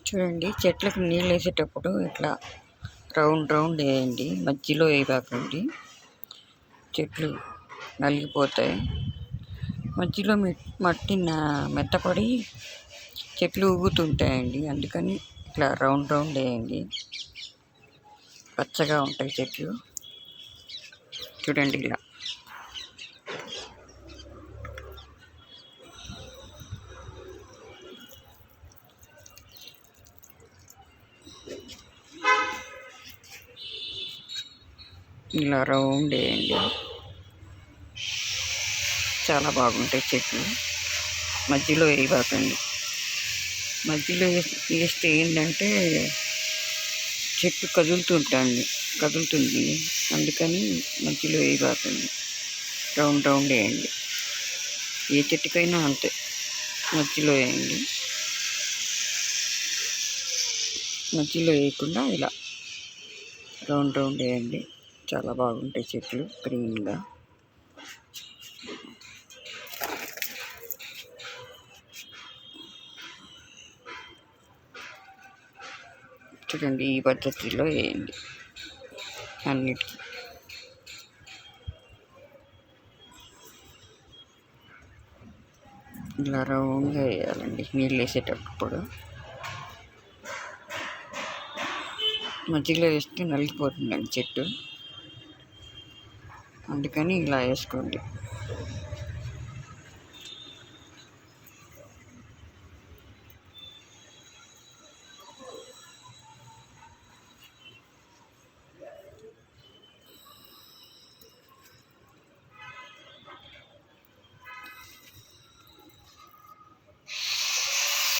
చూడండి, చెట్లకు నీళ్ళు వేసేటప్పుడు ఇట్లా రౌండ్ రౌండ్ వేయండి, మధ్యలో వేయకండి. చెట్లు నలిగిపోతాయి. మధ్యలో మట్టి మెత్తపడి చెట్లు ఊగుతుంటాయండి. అందుకని ఇట్లా రౌండ్ రౌండ్ వేయండి. పచ్చగా ఉంటాయి చెట్లు. చూడండి, ఇలా రౌండ్ వేయండి. చాలా బాగుంటాయి చెట్లు. మధ్యలో వేయకండి. మధ్యలో వేస్తే ఏంటంటే చెట్టు కదులుతుంది. అందుకని మధ్యలో వేయకండి. రౌండ్ రౌండ్ వేయండి. ఏ చెట్టుకైనా అంతే, మధ్యలో వేయండి. మధ్యలో వేయకుండా ఇలా రౌండ్ రౌండ్ వేయండి. చాలా బాగుంటాయి చెట్లు గ్రీన్గా. చూడండి, ఈ పద్ధతిలో వేయండి అన్నిటికీ. ఇలా రౌండ్గా వేయాలండి నీళ్ళు వేసేటప్పుడు. మధ్యలో వేస్తే నలిగిపోతుందండి చెట్టు. అందుకని ఇలా వేసుకోండి.